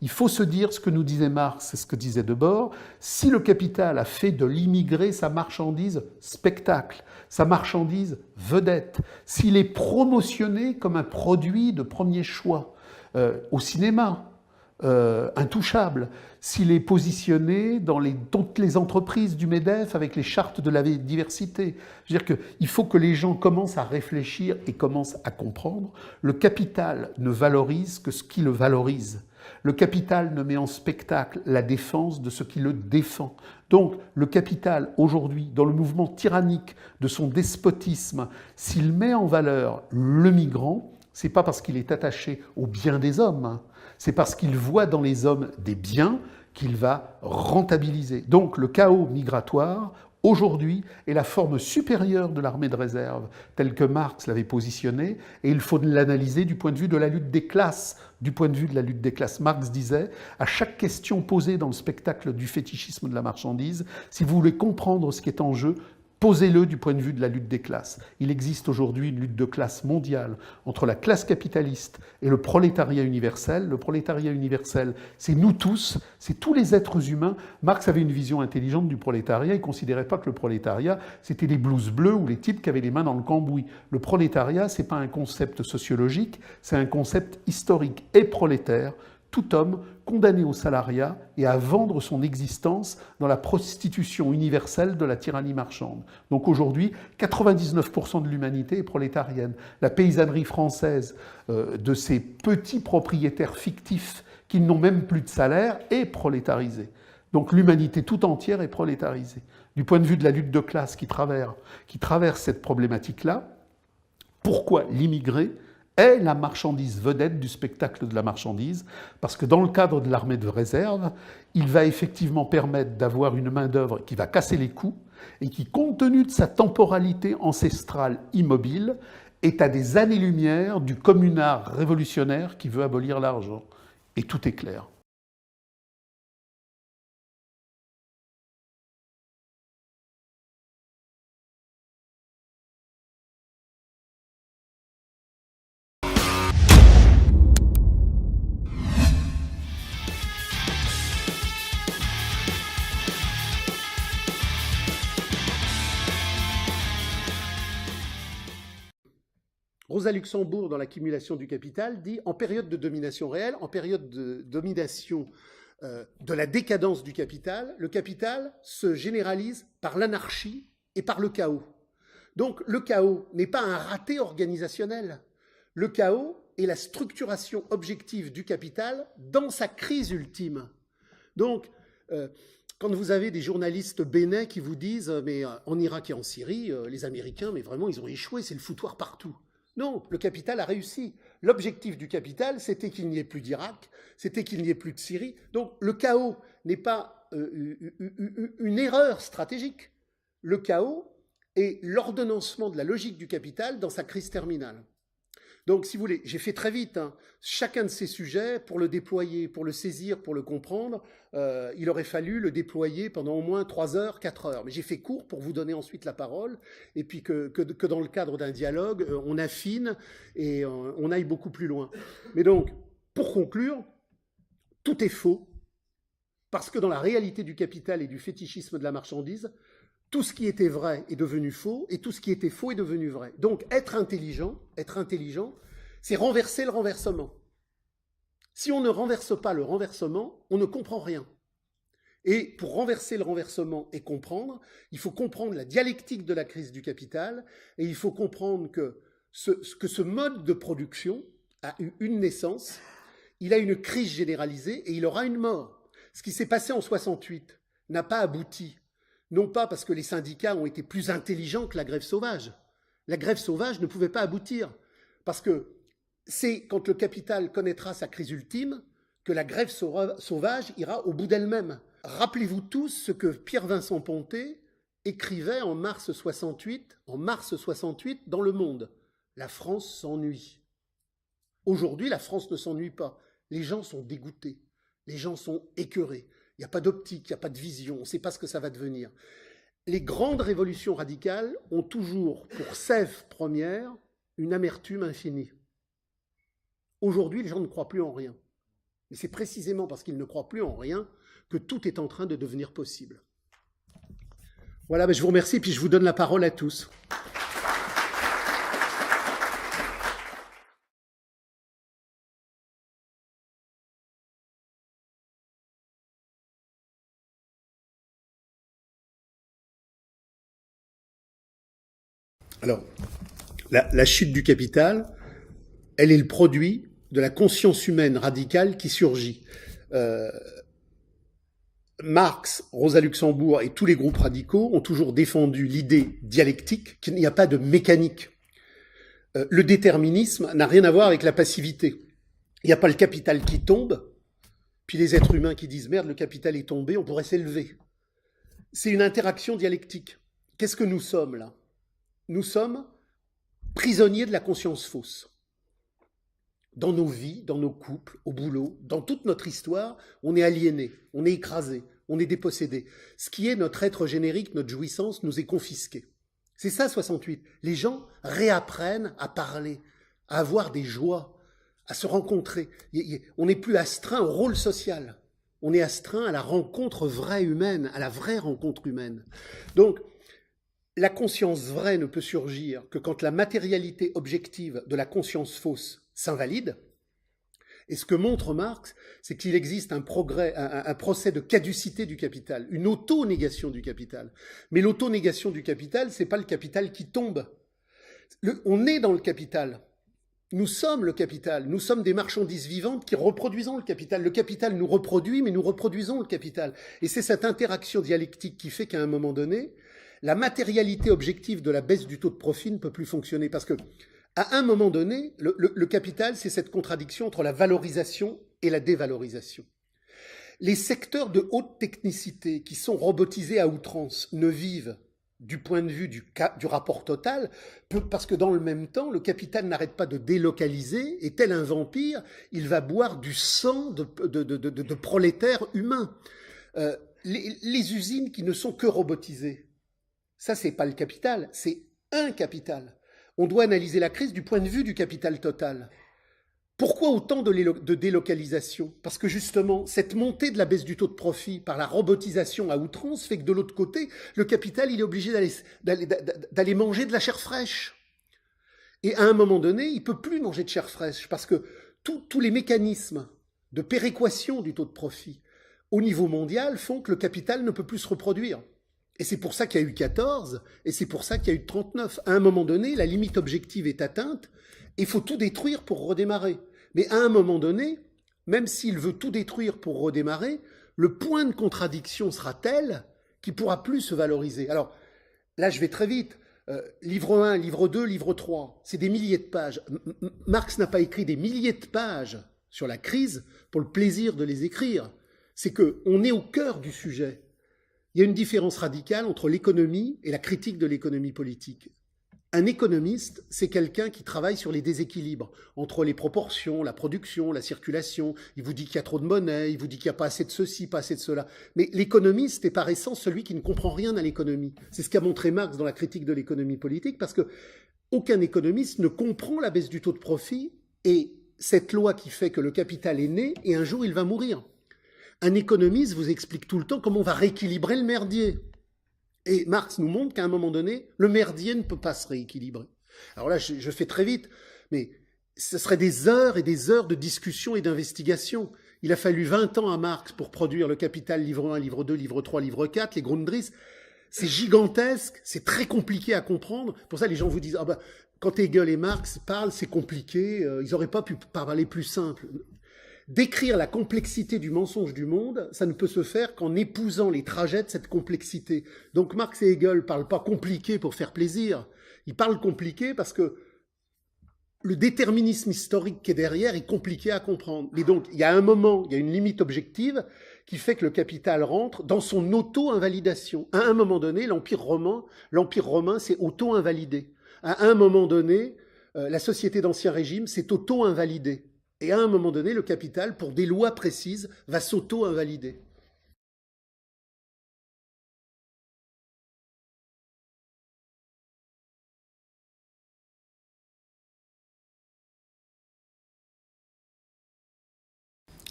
Il faut se dire ce que nous disait Marx et ce que disait Debord, si le capital a fait de l'immigré sa marchandise spectacle, sa marchandise vedette, s'il est promotionné comme un produit de premier choix au cinéma, intouchable, s'il est positionné dans toutes les entreprises du MEDEF avec les chartes de la diversité. Je veux dire qu'il faut que les gens commencent à réfléchir et commencent à comprendre. Le capital ne valorise que ce qui le valorise. Le capital ne met en spectacle la défense de ce qui le défend. Donc le capital, aujourd'hui, dans le mouvement tyrannique de son despotisme, s'il met en valeur le migrant, c'est pas parce qu'il est attaché au bien des hommes, hein. C'est parce qu'il voit dans les hommes des biens qu'il va rentabiliser. Donc le chaos migratoire, aujourd'hui, est la forme supérieure de l'armée de réserve, telle que Marx l'avait positionnée, et il faut l'analyser du point de vue de la lutte des classes. Du point de vue de la lutte des classes, Marx disait, à chaque question posée dans le spectacle du fétichisme de la marchandise, si vous voulez comprendre ce qui est en jeu, posez-le du point de vue de la lutte des classes. Il existe aujourd'hui une lutte de classe mondiale entre la classe capitaliste et le prolétariat universel. Le prolétariat universel, c'est nous tous, c'est tous les êtres humains. Marx avait une vision intelligente du prolétariat. Il ne considérait pas que le prolétariat, c'était les blouses bleues ou les types qui avaient les mains dans le cambouis. Le prolétariat, ce n'est pas un concept sociologique, c'est un concept historique et prolétaire. Tout homme condamné au salariat et à vendre son existence dans la prostitution universelle de la tyrannie marchande. Donc aujourd'hui, 99% de l'humanité est prolétarienne. La paysannerie française de ces petits propriétaires fictifs qui n'ont même plus de salaire est prolétarisée. Donc l'humanité tout entière est prolétarisée. Du point de vue de la lutte de classe qui traverse cette problématique-là, pourquoi l'immigré est la marchandise vedette du spectacle de la marchandise, parce que dans le cadre de l'armée de réserve, il va effectivement permettre d'avoir une main-d'œuvre qui va casser les coûts et qui, compte tenu de sa temporalité ancestrale immobile, est à des années-lumière du communard révolutionnaire qui veut abolir l'argent. Et tout est clair. Rosa Luxembourg, dans l'accumulation du capital, dit « En période de domination réelle, en période de domination de la décadence du capital, le capital se généralise par l'anarchie et par le chaos. Donc le chaos n'est pas un raté organisationnel. Le chaos est la structuration objective du capital dans sa crise ultime. Donc, quand vous avez des journalistes bénins qui vous disent « Mais en Irak et en Syrie, les Américains, mais vraiment, ils ont échoué, c'est le foutoir partout. » Non, le capital a réussi. L'objectif du capital, c'était qu'il n'y ait plus d'Irak, c'était qu'il n'y ait plus de Syrie. Donc le chaos n'est pas une erreur stratégique. Le chaos est l'ordonnancement de la logique du capital dans sa crise terminale. Donc, si vous voulez, j'ai fait très vite, hein, chacun de ces sujets, pour le déployer, pour le saisir, pour le comprendre, il aurait fallu le déployer pendant au moins 3 heures, 4 heures. Mais j'ai fait court pour vous donner ensuite la parole, et puis que dans le cadre d'un dialogue, on affine et on aille beaucoup plus loin. Mais donc, pour conclure, tout est faux, parce que dans la réalité du capital et du fétichisme de la marchandise, tout ce qui était vrai est devenu faux, et tout ce qui était faux est devenu vrai. Donc, être intelligent, c'est renverser le renversement. Si on ne renverse pas le renversement, on ne comprend rien. Et pour renverser le renversement et comprendre, il faut comprendre la dialectique de la crise du capital, et il faut comprendre que ce mode de production a eu une naissance, il a une crise généralisée, et il aura une mort. Ce qui s'est passé en 68 n'a pas abouti. Non pas parce que les syndicats ont été plus intelligents que la grève sauvage. La grève sauvage ne pouvait pas aboutir. Parce que c'est quand le capital connaîtra sa crise ultime que la grève sauvage ira au bout d'elle-même. Rappelez-vous tous ce que Pierre-Vincent Ponté écrivait en mars 68 dans Le Monde. La France s'ennuie. Aujourd'hui, la France ne s'ennuie pas. Les gens sont dégoûtés. Les gens sont écœurés. Il n'y a pas d'optique, il n'y a pas de vision, on ne sait pas ce que ça va devenir. Les grandes révolutions radicales ont toujours pour sève première une amertume infinie. Aujourd'hui, les gens ne croient plus en rien. Mais c'est précisément parce qu'ils ne croient plus en rien que tout est en train de devenir possible. Voilà, ben je vous remercie, puis je vous donne la parole à tous. Alors, la chute du capital, elle est le produit de la conscience humaine radicale qui surgit. Marx, Rosa Luxembourg et tous les groupes radicaux ont toujours défendu l'idée dialectique qu'il n'y a pas de mécanique. Le déterminisme n'a rien à voir avec la passivité. Il n'y a pas le capital qui tombe, puis les êtres humains qui disent « merde, le capital est tombé, on pourrait s'élever ». C'est une interaction dialectique. Qu'est-ce que nous sommes là? Nous sommes prisonniers de la conscience fausse. Dans nos vies, dans nos couples, au boulot, dans toute notre histoire, on est aliéné, on est écrasé, on est dépossédé. Ce qui est notre être générique, notre jouissance, nous est confisqué. C'est ça 68. Les gens réapprennent à parler, à avoir des joies, à se rencontrer. On n'est plus astreint au rôle social. On est astreint à la rencontre vraie humaine, à la vraie rencontre humaine. Donc, la conscience vraie ne peut surgir que quand la matérialité objective de la conscience fausse s'invalide. Et ce que montre Marx, c'est qu'il existe un procès de caducité du capital, une auto-négation du capital. Mais l'auto-négation du capital, c'est pas le capital qui tombe. On est dans le capital. Nous sommes le capital. Nous sommes des marchandises vivantes qui reproduisons le capital. Le capital nous reproduit, mais nous reproduisons le capital. Et c'est cette interaction dialectique qui fait qu'à un moment donné, la matérialité objective de la baisse du taux de profit ne peut plus fonctionner. Parce que à un moment donné, le capital, c'est cette contradiction entre la valorisation et la dévalorisation. Les secteurs de haute technicité qui sont robotisés à outrance ne vivent du point de vue du rapport total, parce que dans le même temps, le capital n'arrête pas de délocaliser, et tel un vampire, il va boire du sang de prolétaires humains. Les usines qui ne sont que robotisées, ça, c'est pas le capital, c'est un capital. On doit analyser la crise du point de vue du capital total. Pourquoi autant de délocalisation? Parce que justement, cette montée de la baisse du taux de profit par la robotisation à outrance fait que de l'autre côté, le capital, il est obligé d'aller manger de la chair fraîche. Et à un moment donné, il ne peut plus manger de chair fraîche parce que tous les mécanismes de péréquation du taux de profit au niveau mondial font que le capital ne peut plus se reproduire. Et c'est pour ça qu'il y a eu 14, et c'est pour ça qu'il y a eu 39. À un moment donné, la limite objective est atteinte, et il faut tout détruire pour redémarrer. Mais à un moment donné, même s'il veut tout détruire pour redémarrer, le point de contradiction sera tel qu'il ne pourra plus se valoriser. Alors, là, je vais très vite. Livre 1, livre 2, livre 3, c'est des milliers de pages. Marx n'a pas écrit des milliers de pages sur la crise pour le plaisir de les écrire. C'est qu'on est au cœur du sujet. Il y a une différence radicale entre l'économie et la critique de l'économie politique. Un économiste, c'est quelqu'un qui travaille sur les déséquilibres entre les proportions, la production, la circulation. Il vous dit qu'il y a trop de monnaie, il vous dit qu'il n'y a pas assez de ceci, pas assez de cela. Mais l'économiste est par essence celui qui ne comprend rien à l'économie. C'est ce qu'a montré Marx dans la critique de l'économie politique, parce que aucun économiste ne comprend la baisse du taux de profit et cette loi qui fait que le capital est né et un jour il va mourir. Un économiste vous explique tout le temps comment on va rééquilibrer le merdier. Et Marx nous montre qu'à un moment donné, le merdier ne peut pas se rééquilibrer. Alors là, je fais très vite, mais ce serait des heures et des heures de discussion et d'investigation. Il a fallu 20 ans à Marx pour produire le Capital, livre 1, livre 2, livre 3, livre 4, les Grundrisse. C'est gigantesque, c'est très compliqué à comprendre. Pour ça, les gens vous disent, ah bah, quand Hegel et Marx parlent, c'est compliqué, ils n'auraient pas pu parler plus simple. Décrire la complexité du mensonge du monde, ça ne peut se faire qu'en épousant les trajets de cette complexité. Donc Marx et Hegel ne parlent pas compliqué pour faire plaisir. Ils parlent compliqué parce que le déterminisme historique qui est derrière est compliqué à comprendre. Mais donc, il y a un moment, il y a une limite objective qui fait que le capital rentre dans son auto-invalidation. À un moment donné, l'Empire romain s'est auto-invalidé. À un moment donné, la société d'Ancien Régime s'est auto-invalidée. Et à un moment donné, le capital, pour des lois précises, va s'auto-invalider.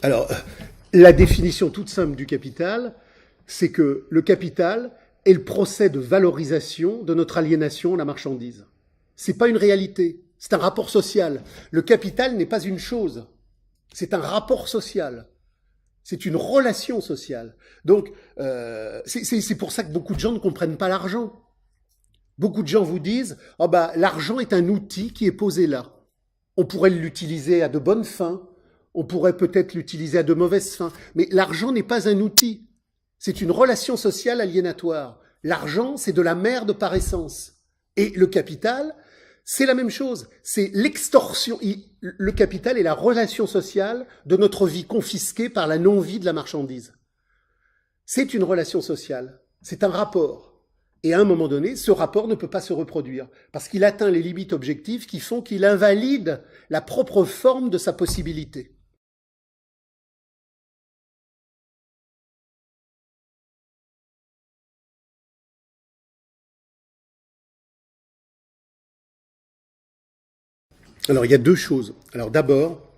Alors, la définition toute simple du capital, c'est que le capital est le procès de valorisation de notre aliénation à la marchandise. C'est pas une réalité, c'est un rapport social. Le capital n'est pas une chose, c'est un rapport social. C'est une relation sociale. Donc, c'est pour ça que beaucoup de gens ne comprennent pas l'argent. Beaucoup de gens vous disent « Oh bah, l'argent est un outil qui est posé là. On pourrait l'utiliser à de bonnes fins, on pourrait peut-être l'utiliser à de mauvaises fins, mais l'argent n'est pas un outil. C'est une relation sociale aliénatoire. L'argent, c'est de la merde par essence. Et le capital, c'est la même chose. C'est l'extorsion. Le capital est la relation sociale de notre vie confisquée par la non-vie de la marchandise. C'est une relation sociale. C'est un rapport. Et à un moment donné, ce rapport ne peut pas se reproduire parce qu'il atteint les limites objectives qui font qu'il invalide la propre forme de sa possibilité. Alors, il y a deux choses. Alors, d'abord,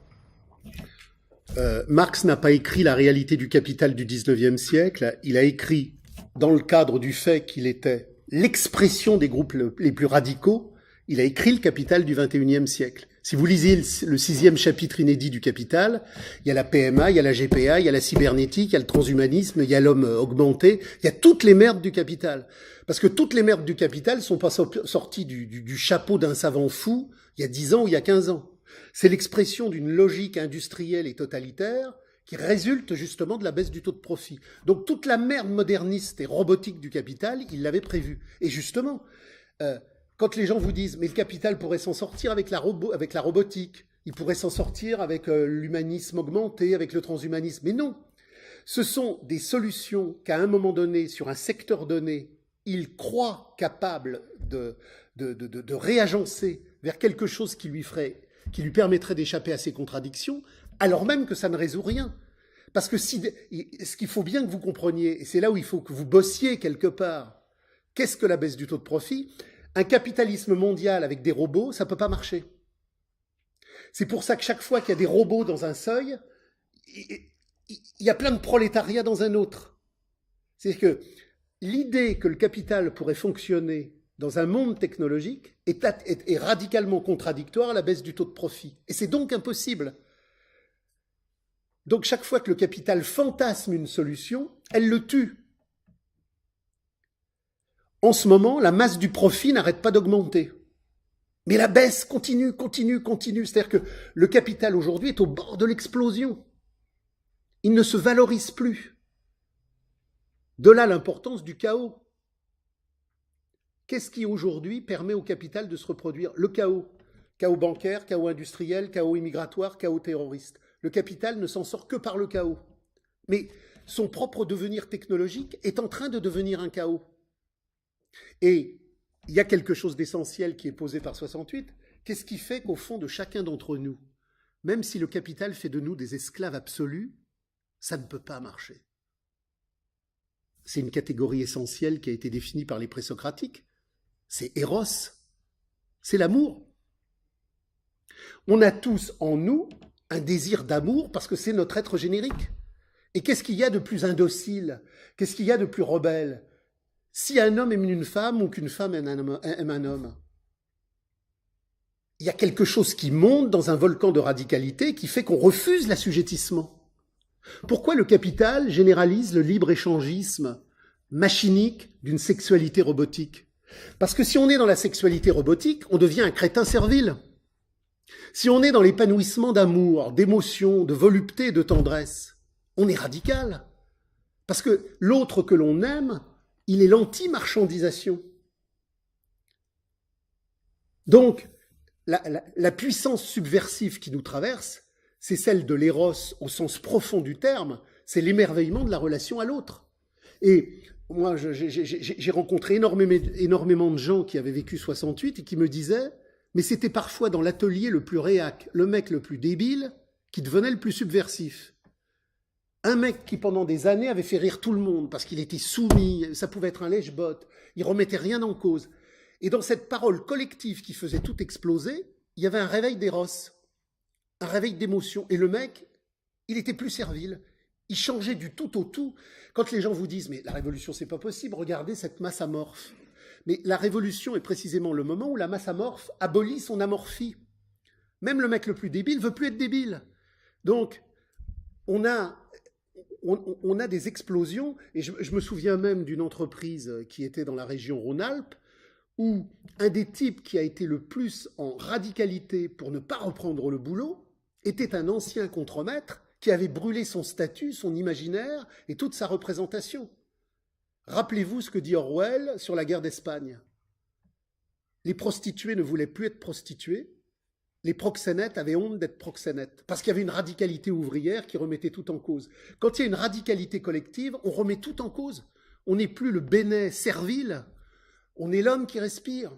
Marx n'a pas écrit la réalité du capital du 19e siècle. Il a écrit dans le cadre du fait qu'il était l'expression des groupes les plus radicaux. Il a écrit le Capital du 21e siècle. Si vous lisez le 6e chapitre inédit du Capital, il y a la PMA, il y a la GPA, il y a la cybernétique, il y a le transhumanisme, il y a l'homme augmenté, il y a toutes les merdes du Capital. Parce que toutes les merdes du Capital sont pas sorties du chapeau d'un savant fou il y a 10 ans ou il y a 15 ans. C'est l'expression d'une logique industrielle et totalitaire qui résulte justement de la baisse du taux de profit. Donc toute la merde moderniste et robotique du capital, il l'avait prévu. Et justement, quand les gens vous disent « mais le capital pourrait s'en sortir avec la robotique, il pourrait s'en sortir avec l'humanisme augmenté, avec le transhumanisme », mais non. Ce sont des solutions qu'à un moment donné, sur un secteur donné, il croit capable de réagencer vers quelque chose qui lui permettrait d'échapper à ses contradictions, alors même que ça ne résout rien. Parce que ce qu'il faut bien que vous compreniez, et c'est là où il faut que vous bossiez quelque part, qu'est-ce que la baisse du taux de profit? Un capitalisme mondial avec des robots, ça ne peut pas marcher. C'est pour ça que chaque fois qu'il y a des robots dans un seuil, il y a plein de prolétariat dans un autre. C'est-à-dire que l'idée que le capital pourrait fonctionner dans un monde technologique est radicalement contradictoire à la baisse du taux de profit. Et c'est donc impossible. Donc chaque fois que le capital fantasme une solution, elle le tue. En ce moment, la masse du profit n'arrête pas d'augmenter. Mais la baisse continue. C'est-à-dire que le capital aujourd'hui est au bord de l'explosion. Il ne se valorise plus. De là l'importance du chaos. Qu'est-ce qui aujourd'hui permet au capital de se reproduire? Le chaos. Chaos bancaire, chaos industriel, chaos immigratoire, chaos terroriste. Le capital ne s'en sort que par le chaos. Mais son propre devenir technologique est en train de devenir un chaos. Et il y a quelque chose d'essentiel qui est posé par 68. Qu'est-ce qui fait qu'au fond de chacun d'entre nous, même si le capital fait de nous des esclaves absolus, ça ne peut pas marcher? C'est une catégorie essentielle qui a été définie par les présocratiques. C'est Eros, c'est l'amour. On a tous en nous un désir d'amour parce que c'est notre être générique. Et qu'est-ce qu'il y a de plus indocile? Qu'est-ce qu'il y a de plus rebelle? Si un homme aime une femme ou qu'une femme aime un homme, il y a quelque chose qui monte dans un volcan de radicalité qui fait qu'on refuse l'assujettissement. Pourquoi le capital généralise le libre-échangisme machinique d'une sexualité robotique? Parce que si on est dans la sexualité robotique, on devient un crétin servile. Si on est dans l'épanouissement d'amour, d'émotion, de volupté et de tendresse, on est radical. Parce que l'autre que l'on aime, il est l'anti-marchandisation. Donc, la puissance subversive qui nous traverse, c'est celle de l'éros au sens profond du terme, c'est l'émerveillement de la relation à l'autre. Et moi, j'ai rencontré énormément de gens qui avaient vécu 68 et qui me disaient « mais c'était parfois dans l'atelier le plus réac, le mec le plus débile, qui devenait le plus subversif. » Un mec qui, pendant des années, avait fait rire tout le monde parce qu'il était soumis, ça pouvait être un lèche-botte, il remettait rien en cause. Et dans cette parole collective qui faisait tout exploser, il y avait un réveil d'éros, un réveil d'émotion. Et le mec, il était plus servile. Il changeait du tout au tout. Quand les gens vous disent « mais la révolution, c'est pas possible, regardez cette masse amorphe ». Mais la révolution est précisément le moment où la masse amorphe abolit son amorphie. Même le mec le plus débile veut plus être débile. Donc, on a des explosions, et je me souviens même d'une entreprise qui était dans la région Rhône-Alpes, où un des types qui a été le plus en radicalité pour ne pas reprendre le boulot était un ancien contremaître qui avait brûlé son statut, son imaginaire et toute sa représentation. Rappelez-vous ce que dit Orwell sur la guerre d'Espagne. Les prostituées ne voulaient plus être prostituées, les proxénètes avaient honte d'être proxénètes, parce qu'il y avait une radicalité ouvrière qui remettait tout en cause. Quand il y a une radicalité collective, on remet tout en cause. On n'est plus le bénet servile, on est l'homme qui respire.